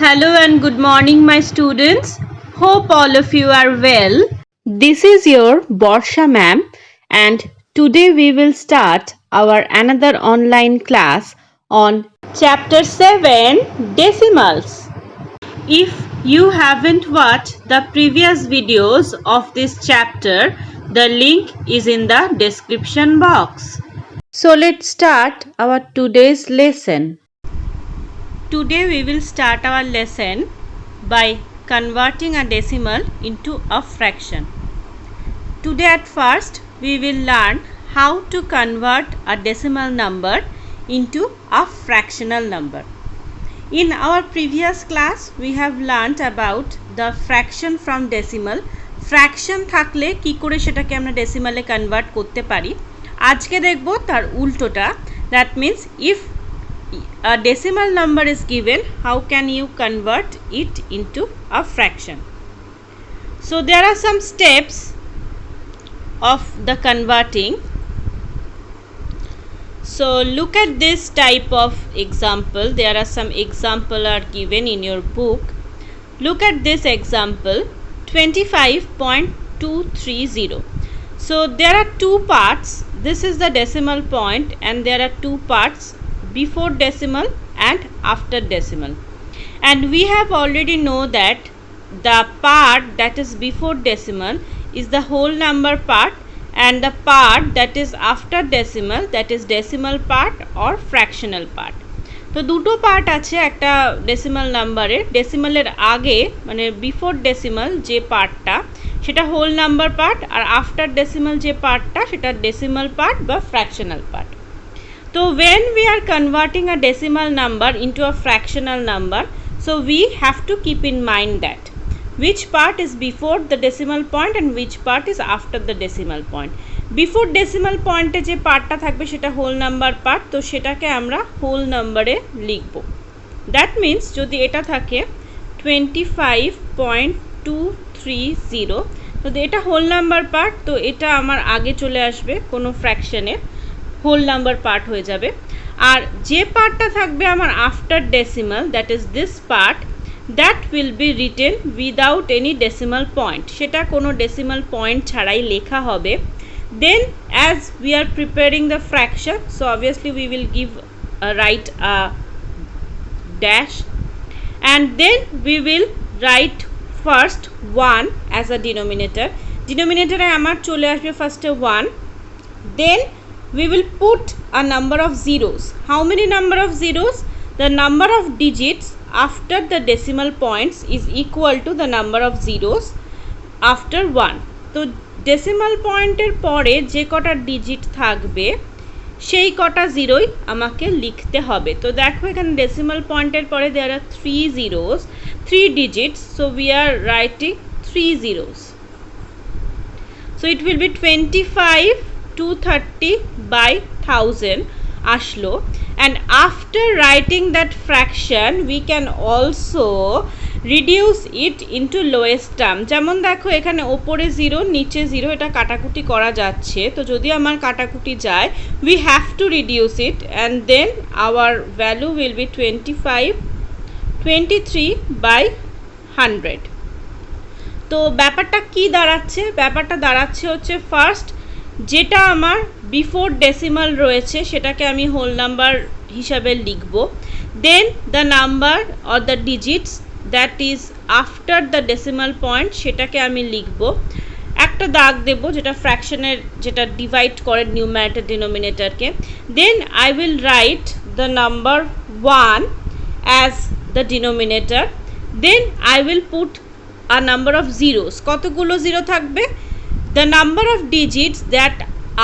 Hello and good morning, my students. Hope all of you are well. This is your Borsha ma'am, and today we will start our another online class on chapter 7 decimals. If you haven't watched the previous videos of this chapter, the link is in the description box. So let's start our today's lesson. Today we will start our lesson by converting a decimal into a fraction. Today at first we will learn how to convert a decimal number into a fractional number. In our previous class we have learnt about the fraction from decimal. Fraction থাকলে কি করে সেটাকে আমরা ডেসিমালে convert করতে পারি। আজকে দেখব তার উল্টোটা, that means if a decimal number is given, how can you convert it into a fraction? So there are some steps of the converting. So look at this type of example. There are some example are given in your book. Look at this example, 25.230. So there are two parts. This is the decimal point and there are two parts, before decimal and after decimal, and we have already know that the part that is before decimal is the whole number part and the part that is after decimal, that is decimal part or fractional part. তো দুটো part আছে একটা decimal নাম্বারের। ডেসিমালের আগে মানে before decimal যে পার্টটা সেটা হোল নাম্বার পার্ট, আর আফটার ডেসিমাল যে পার্টটা সেটা ডেসিমাল পার্ট বা fractional part. So when we are converting a decimal number into a fractional number, so we have to keep in mind that which part is before the decimal point and which part is after the decimal point. Before decimal point যে পার্টটা থাকবে সেটা whole number part, তো সেটাকে আমরা whole নাম্বারে লিখব। That means যদি এটা থাকে 25.230, তো এটা হোল নাম্বার পার্ট, তো এটা আমার আগে চলে আসবে কোনো ফ্র্যাকশনে, হোল নাম্বার পার্ট হয়ে যাবে। আর যে পার্টটা থাকবে আমার after decimal, that is this part, that will be written without any decimal point, সেটা কোনো ডেসিমাল পয়েন্ট ছাড়াই লেখা হবে। Then as we are preparing the fraction, so obviously we will give right a dash and then we will write first 1 as a denominator. ডিনোমিনেটরে আমার চলে আসবে ফার্স্টে 1, then we will put a number of zeros. How many number of zeros? The number of digits after the decimal points is equal to the number of zeros after 1. তো decimal পয়েন্টের পরে যে কটা ডিজিট থাকবে সেই কটা জিরোই আমাকে লিখতে হবে। তো দেখো এখানে decimal পয়েন্টের পরে there are 3 zeros, 3 digits, so we are writing 3 zeros. So it will be 25/230 by 1000 ashlo, and after writing that fraction we can also reduce it into lowest term. যেমন দেখো এখানে ওপরে 0 নিচে 0, এটা কাটাকুটি করা যাচ্ছে, তো যদি আমার কাটাকুটি যায় we have to reduce it and then our value will be 23/100. তো ব্যাপারটা কি দাঁড়াচ্ছে? ব্যাপারটা দাঁড়াচ্ছে হচ্ছে ফার্স্ট যেটা আমার বিফোর ডেসিমাল রয়েছে সেটাকে আমি হোল নাম্বার হিসাবে লিখব, then the number or the digits that is after the decimal point সেটাকে আমি লিখব, একটা দাগ দেব যেটা ফ্র্যাকশনের যেটা ডিভাইড করে নিউমারেটর ডিনোমিনেটরকে, then I will write the number 1 as the denominator, then I will put a number of zeros. কতগুলো জিরো থাকবে? The number of digits that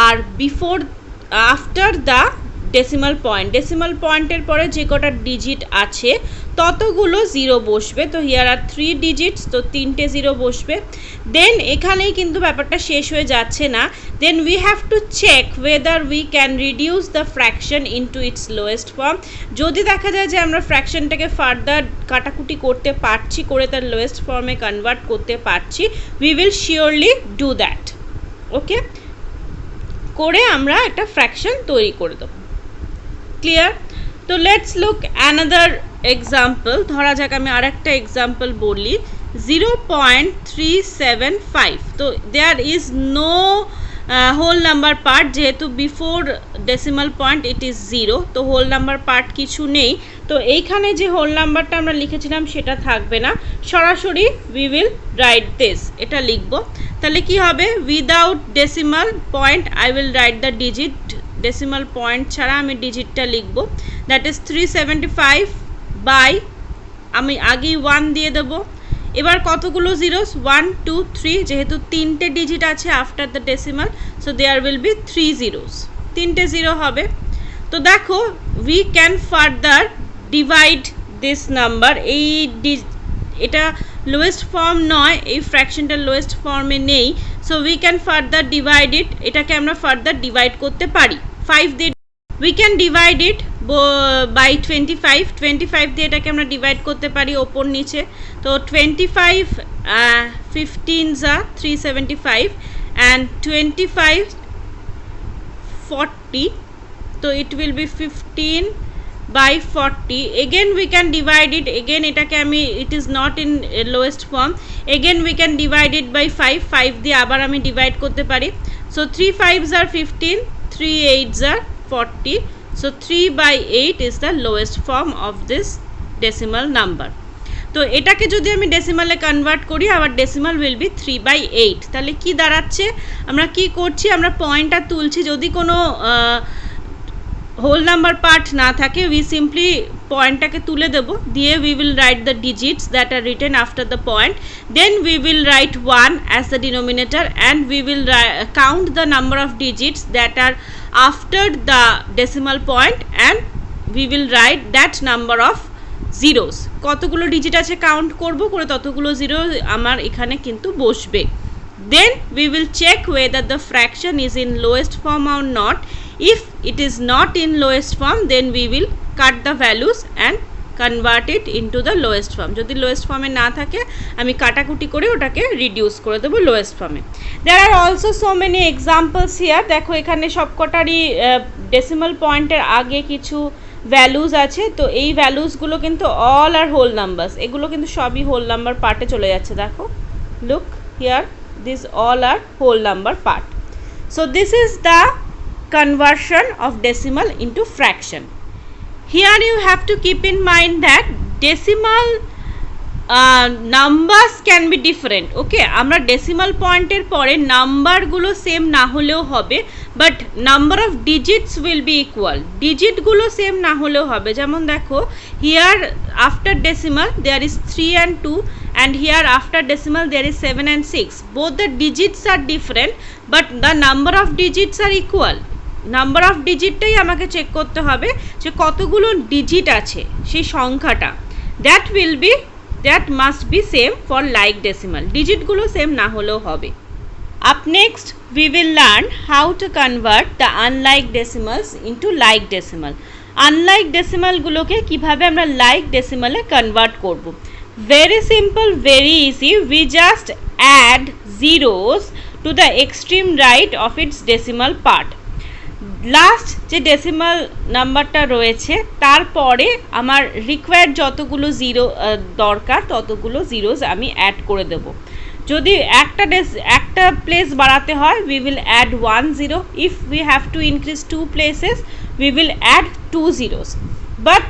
are before after the decimal point. decimal পয়েন্টের পরে যে কটা digit আছে ততগুলো zero বসবে। তো here are 3 digits, তো 3টে জিরো বসবে। দেন এখানেই কিন্তু ব্যাপারটা শেষ হয়ে যাচ্ছে না, then we have to check whether we can reduce the fraction into its lowest form. যদি দেখা যায় যে আমরা ফ্র্যাকশনটাকে ফার্দার কাটাকুটি করতে পারছি, করে তার লোয়েস্ট ফর্মে কনভার্ট করতে পারছি, we will surely do that. Okay, করে আমরা একটা ফ্র্যাকশন তৈরি করে দেবো। ক্লিয়ার? তো লেটস লুক অ্যানাদার এক্সাম্পল। ধরা যাক আমি আরেকটা এক্সাম্পল বলি, 0.375। তো there is no whole number part, যেহেতু before decimal point it is 0, তো হোল নাম্বার পার্ট কিছু নেই। তো এইখানে যে হোল নাম্বারটা আমরা লিখেছিলাম সেটা থাকবে না, সরাসরি উই উইল রাইট দিস, এটা লিখব। তাহলে কি হবে, without decimal point I will write the digit, decimal point ছাড়া আমি ডিজিটটা লিখব, দ্যাট ইজ 375 বাই, আমি আগেই 1 দিয়ে দেবো। এবার কতগুলো জিরোস, 1 2 3, যেহেতু তিনটে ডিজিট আছে after the decimal, so there will be 3 zeros, তিনটে জিরো হবে। তো দেখো we can further divide this number, এটা লোয়েস্ট ফর্ম নয়, এই ফ্র্যাকশনটা লোয়েস্ট ফর্মে নেই, so we can further divide it, এটাকে আমরা ফার্দার ডিভাইড করতে পারি 5 দিয়ে। We can divide it by 25 দিয়ে এটাকে আমরা ডিভাইড করতে পারি ওপর নিচে। তো 25 15s are 375 and 25 40, so it will be 15 by 40. Again we can divide it, again এটাকে আমি, it is not in lowest form, again we can divide it by 5 দিয়ে আবার আমি ডিভাইড করতে পারি। So 3 5s are 15, 3 8s are 40, so 3 by 8 is the lowest form of this decimal number. তো এটাকে যদি আমি ডেসিমালে কনভার্ট করি, আবার ডেসিমাল উইল বি 3 by 8। তাহলে কি দাঁড়াচ্ছে, আমরা কি করছি, আমরা পয়েন্টটা তুলছি, যদি কোনো হোল নাম্বার পার্ট না থাকে উই সিম্পলি পয়েন্টটাকে তুলে দেবো, দিয়ে we will write the digits that are written after the point, then we will write 1 as the denominator and we will count the number of digits that are after the decimal point and we will write that number of zeros. কতগুলো digit আছে count করব, করে ততগুলো zero আমার এখানে কিন্তু বসবে। Then we will check whether the fraction is in lowest form or not. If it is not in lowest form, then we will cut the values and convert it into the lowest form. যদি lowest form এ না থাকে আমি কাটাকুটি করে ওটাকে reduce করে দেবো lowest form A. There are also so many examples here. দেখো এখানে সবকটারই ডেসিমাল পয়েন্টের আগে কিছু ভ্যালুস আছে, তো এই ভ্যালুসগুলো কিন্তু অল আর হোল নাম্বারস, এগুলো কিন্তু সবই হোল নাম্বার পার্টে চলে যাচ্ছে। দেখো look here, these all are whole number part. So this is the conversion of decimal into fraction. Here you have to keep in mind that decimal numbers can be different. Okay, আমরা decimal পয়েন্টের পরে নাম্বারগুলো same না হলেও হবে, but number of digits will be equal, ডিজিটগুলো same না হলেও হবে। যেমন দেখো here after decimal there is 3 and 2, and here after decimal there is 7 and 6. Both the digits are different, but the number of digits are equal. Number of ডিজিটটাই আমাকে check করতে হবে যে কতগুলো ডিজিট আছে সেই সংখ্যাটা, that must be same for like decimal, ডিজিটগুলো সেম না হলেও হবে। Up next we will learn how to convert the unlike decimals into like decimal. Unlike decimal গুলোকে কিভাবে আমরা like decimal এ কনভার্ট করব। Very simple, very easy. We just add zeros to the extreme right of its decimal part. Last যে decimal নাম্বারটা রয়েছে তারপরে আমার required যতগুলো জিরো দরকার ততগুলো জিরোস আমি অ্যাড করে দেব। যদি একটা প্লেস বাড়াতে হয় we will add 1 zero. If we have to increase 2 places we will add 2 zeros. But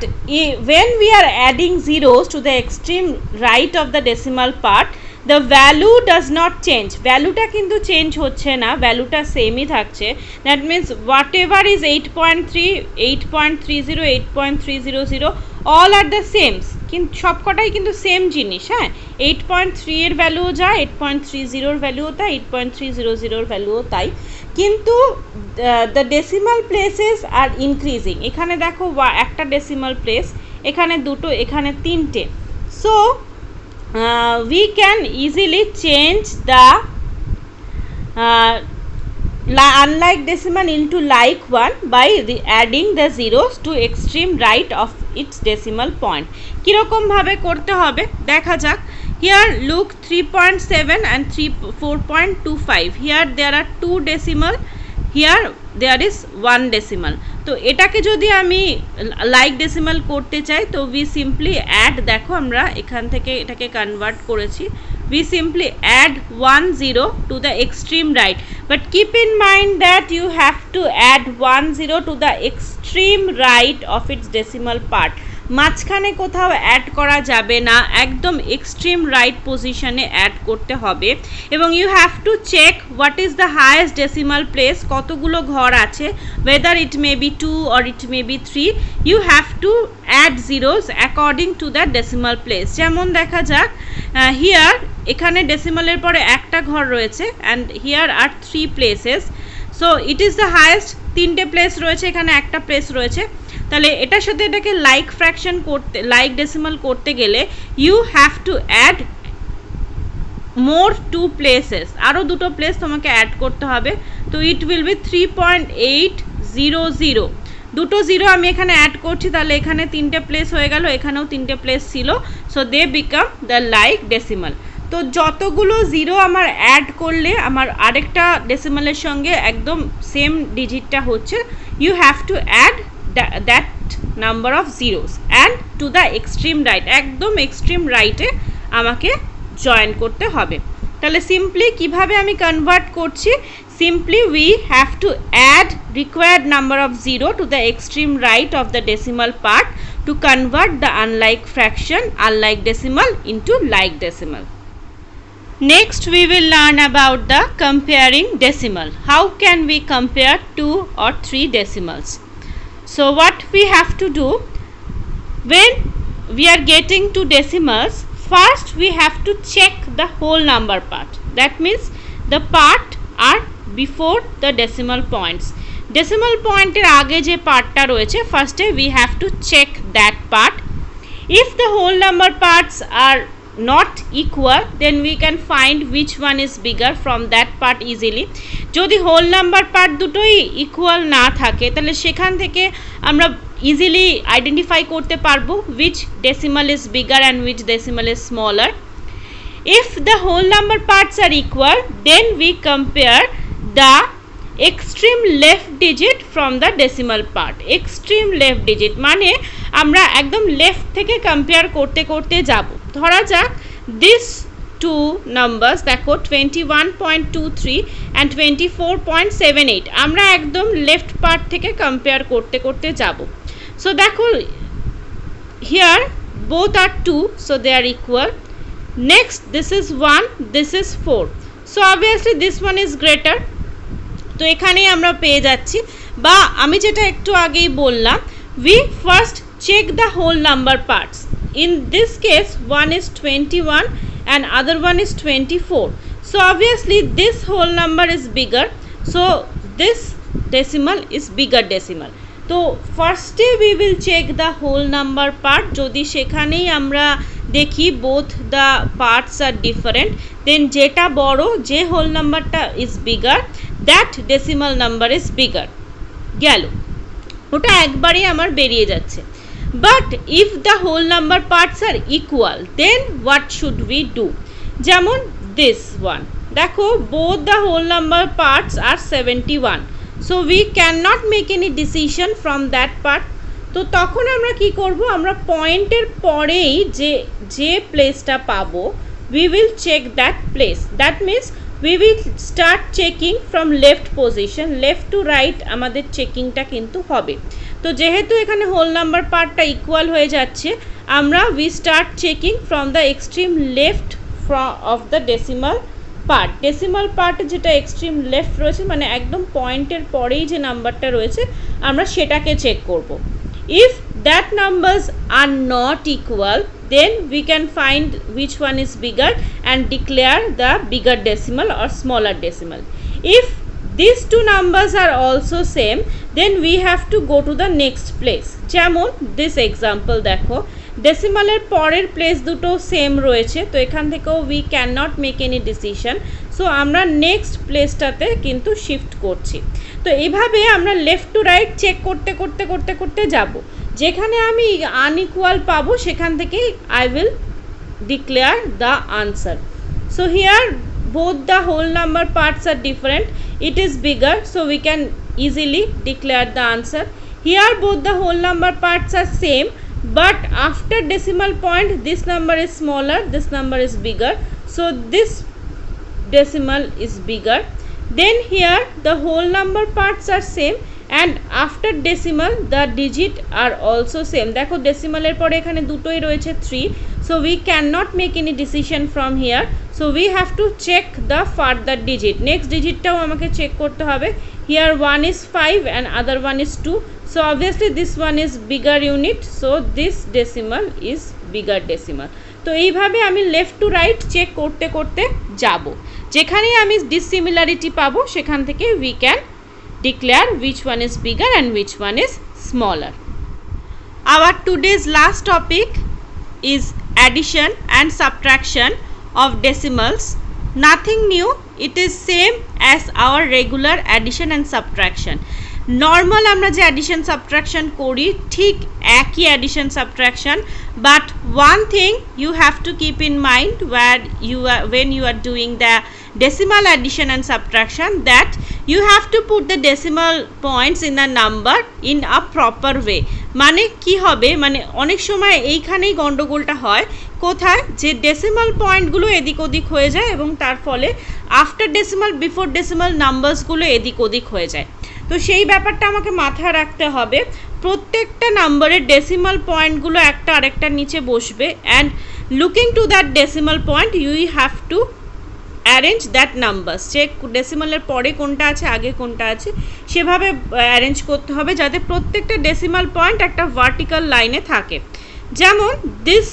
when we are adding zeros to the extreme right of the decimal part, the value does not change. ভ্যালুটা কিন্তু change হচ্ছে না, ভ্যালুটা সেমই থাকছে। That means what ever is 8.3, 8.30, 8.300 all are the same, কিন্তু সবকটাই কিন্তু সেম জিনিস। হ্যাঁ, 8.3 এর ভ্যালুও যা, 8.30 ভ্যালুও তাই, 8.300 ভ্যালুও তাই, কিন্তু the decimal places R increasing. এখানে দেখো একটা ডেসিমাল প্লেস, এখানে দুটো, এখানে তিনটে। So we can easily change the unlike decimal into like one by adding the zeros to extreme right of its decimal point. কিরকম ভাবে করতে হবে দেখা যাক। Here look 3.7 and 4.25. Here there are two decimal. Here there is 1 decimal. তো এটাকে যদি আমি লাইক ডেসিমাল করতে চাই তো উই সিম্পলি অ্যাড, দেখো আমরা এখান থেকে এটাকে কনভার্ট করেছি, we simply add 1 0 to the extreme right, but keep in mind that you have to add 1 0 to the extreme right of its decimal part. মাঝখানে কোথাও অ্যাড করা যাবে না, একদম এক্সট্রিম রাইট পজিশনে অ্যাড করতে হবে। এবং you have to check what is the highest decimal place, কতগুলো ঘর আছে, whether it may be 2 or it may be 3, you have to add zeros according to the decimal place. যেমন দেখা যাক হিয়ার, এখানে ডেসিমালের পরে একটা ঘর রয়েছে and here are 3 places, so it is the highest, 3টে প্লেস রয়েছে, এখানে একটা প্লেস রয়েছে। তাহলে এটার সাথে এটাকে লাইক ফ্র্যাকশন করতে, লাইক ডেসিমাল করতে গেলে you have to add more 2 places, আরও 2টো প্লেস তোমাকে অ্যাড করতে হবে। তো ইট উইল বি 3.800, 2টো 0 আমি এখানে অ্যাড করছি, তাহলে এখানে 3টে প্লেস হয়ে গেল, এখানেও 3টে প্লেস ছিল, so they become the like decimal. তো যতগুলো 0 আমার অ্যাড করলে আমার আরেকটা ডেসিমালের সঙ্গে একদম সেম ডিজিটটা হচ্ছে, you have to add that number of zeros and to the extreme right, একদম এক্সট্রিম রাইটে আমাকে জয়েন করতে হবে। তাহলে সিম্পলি কিভাবে আমি কনভার্ট করছি, simply we have to add required number of 0 to the extreme right of the decimal part to convert the unlike fraction, unlike decimal into like decimal. Next we will learn about the comparing decimal. How can we compare 2 or 3 decimals? So what we have to do, when we are getting to decimals, first we have to check the whole number part, that means the part are before the decimal points. Decimal point এর আগে যে পার্টটা রয়েছে, ফার্স্টে we have to check that part. If the whole number parts are not equal, then we can find which one is bigger from that part easily. যদি whole number part দুটোই equal না থাকে তাহলে সেখান থেকে আমরা ইজিলি আইডেন্টিফাই করতে পারবো which decimal is bigger and which decimal is smaller. If the whole number parts are equal, then we compare the extreme left digit from the decimal part. Extreme left digit মানে আমরা একদম left থেকে compare করতে করতে যাব। ধরা যাক this 2 numbers, দেখো 21.23 and 24.78, আমরা একদম লেফট পার্ট থেকে কম্পেয়ার করতে করতে যাব। সো দেখো here both are 2, so they are equal. Next this is 1, this is 4, so obviously this one is greater. তো এখানেই আমরা পেয়ে যাচ্ছি, বা আমি যেটা একটু আগেই বললাম, we first check the whole number parts. In this case one is 21 and other one is 24, so obviously this whole number is bigger, so this decimal is bigger decimal. তো ফার্স্টে we will check the whole number part, যদি সেখানেই আমরা দেখি both the parts are different, then যেটা বড়, যে whole নাম্বারটা is bigger, that decimal number is bigger. গেল, ওটা একবারই আমার বেরিয়ে যাচ্ছে। But if the whole number parts are equal, then what should we do? যেমন this one, দেখো both the whole number parts are 71, so we cannot make any decision from that part. তো তখন আমরা কি করব, আমরা পয়েন্টের পরেই যে প্লেসটা পাবো, we will check that place. That means we will start checking from left position, left to right আমাদের চেকিংটা কিন্তু হবে। তো যেহেতু এখানে হোল নাম্বার পার্টটা ইকুয়াল হয়ে যাচ্ছে, আমরা we start checking from the extreme left of the decimal part. Decimal part যেটা এক্সট্রিম লেফট রয়েছে, মানে একদম পয়েন্টের পরেই যে নাম্বারটা রয়েছে আমরা সেটাকে চেক করব। If that numbers are not equal, then we can find which one is bigger and declare the bigger decimal or smaller decimal. If these two numbers are also same, then we have to go to the next place. যেমন this example দেখো, ডেসিমালের পরের place দুটো same রয়েছে, তো এখান থেকেও we cannot make any decision, so আমরা next প্লেসটাতে কিন্তু শিফট করছি। তো এইভাবে আমরা লেফট টু রাইট চেক করতে করতে করতে করতে যাব, যেখানে আমি আনইকুয়াল পাবো সেখান থেকেই I will declare the answer. So here both the whole number parts are different, it is bigger, so we can easily declare the answer. Here both the whole number parts are same, but after decimal point this number is smaller, this number is bigger, so this decimal is bigger. Then here the whole number parts are same, and after decimal the digit are also same. দেখো decimal এর পরে এখানে দুটোই রয়েছে 3, so we cannot make any decision from here, so we have to check the further digit. next digitটাও আমাকে check করতে হবে. here 1 is 5 and other one is 2, so obviously this one is bigger unit, so this decimal is bigger decimal. তো এইভাবে আমি left to right check করতে করতে যাব, যেখানে আমি ডিসিমিলারিটি পাবো সেখান থেকে we can declare which one is bigger and which one is smaller. Our today's last topic is addition and subtraction of decimals. Nothing new, it is same as our regular addition and subtraction. Normal আমরা যে addition subtraction করি ঠিক একই addition subtraction, but one thing you have to keep in mind when you are doing the decimal addition and subtraction, that you have to put the decimal points in a number in a proper way. মানে কি হবে, মানে অনেক সময় এইখানেই গন্ডগোলটা হয়, কোথায় যে ডেসিমাল পয়েন্টগুলো এদিক ওদিক হয়ে যায় এবং তার ফলে আফটার ডেসিমাল বিফোর ডেসিমাল নাম্বারসগুলো এদিক ওদিক হয়ে যায়। তো সেই ব্যাপারটা আমাকে মাথায় রাখতে হবে, প্রত্যেকটা নাম্বারের ডেসিমাল পয়েন্টগুলো একটা আরেকটার নিচে বসবে, and looking to that decimal point you have to arrange that numbers. যে ডেসিমালের পরে কোনটা আছে আগে কোনটা আছে সেভাবে অ্যারেঞ্জ করতে হবে, যাতে প্রত্যেকটা ডেসিমাল পয়েন্ট একটা ভার্টিক্যাল লাইনে থাকে। যেমন দিস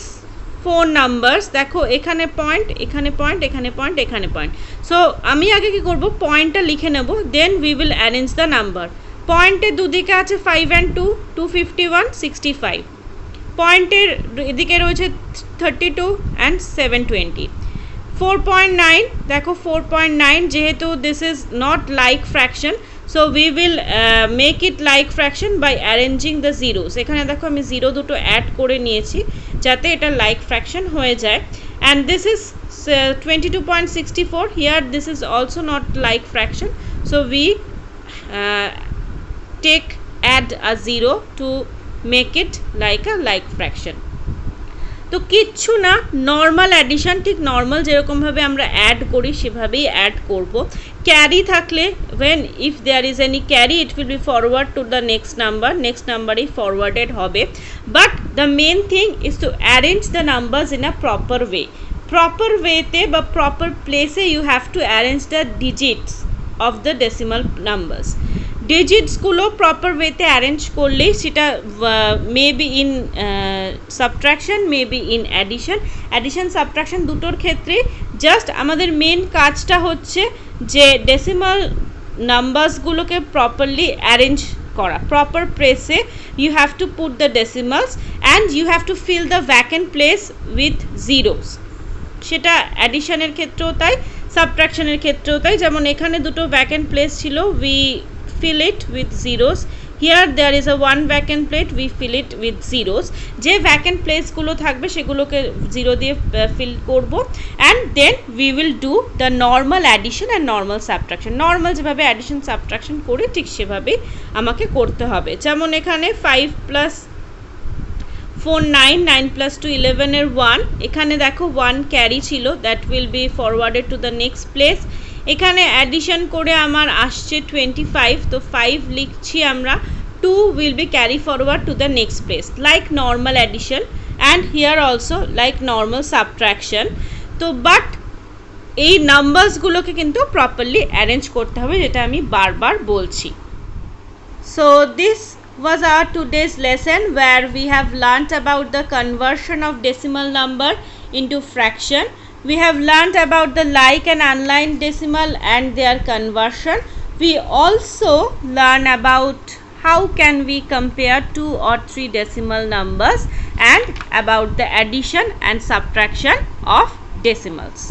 4 নাম্বারস, দেখো এখানে পয়েন্ট, এখানে পয়েন্ট, এখানে পয়েন্ট, এখানে পয়েন্ট। সো আমি আগে কি করব, পয়েন্টটা লিখে নেব, then we will arrange the number. পয়েন্টের দুদিকে আছে 5 and 2, 251, 65। পয়েন্টের এদিকে রয়েছে 32 and 720। 4.9, দেখো 4.9 যেহেতু this is not like fraction, so we will make it like fraction by arranging the zeros. এখানে দেখো আমি জিরো দুটো অ্যাড করে নিয়েছি যাতে এটা লাইক ফ্র্যাকশন হয়ে যায়। And this is 22.64, here this is also not like fraction, so we take add a zero to make it like a like fraction. তো কিচ্ছু না, নর্মাল অ্যাডিশন ঠিক নর্মাল যেরকমভাবে আমরা অ্যাড করি সেভাবেই অ্যাড করব। ক্যারি থাকলে when if there is any carry it will be forward to the next numberই forwarded হবে, but the main thing is to arrange the numbers in a proper way. proper wayতে বা proper place you have to arrange the digits of the decimal numbers. ডিজিটসগুলো proper ওয়েতে arrange করলেই সেটা maybe in subtraction, maybe in addition subtraction দুটোর ক্ষেত্রে just আমাদের main কাজটা হচ্ছে যে ডেসিমাল নাম্বারসগুলোকে প্রপারলি অ্যারেঞ্জ করা। প্রপার প্লেসে you have to put the decimals and you have to fill the vacant place with zeros. সেটা অ্যাডিশনের ক্ষেত্রেও তাই, সাবট্রাকশনের ক্ষেত্রেও তাই। যেমন এখানে দুটো ভ্যাকেন্ট প্লেস ছিল, we fill it with zeros. Here there is a one vacant plate, we fill it with zeros. যে vacant place গুলো থাকবে সেগুলোকে জিরো দিয়ে fill করব, and then we will do the normal addition and normal subtraction. Normal যেভাবে addition subtraction করি ঠিক সেভাবেই আমাকে করতে হবে। যেমন এখানে 5 plus 4 9, 9 plus 2 11 এর 1, এখানে দেখো 1 ক্যারি ছিল, that will be forwarded to the next place. এখানে অ্যাডিশন করে আমার আসছে 25, তো 5 লিখছি আমরা, 2 will be carry forward to the next place like normal addition, and here also like normal subtraction. তো বাট এই নাম্বারসগুলোকে কিন্তু প্রপারলি অ্যারেঞ্জ করতে হবে, যেটা আমি বারবার বলছি। So this was our today's lesson where we have learnt about the conversion of decimal number into fraction. We have learnt about the like and unlike decimal and their conversion. We also learn about how can we compare 2 or 3 decimal numbers and about the addition and subtraction of decimals.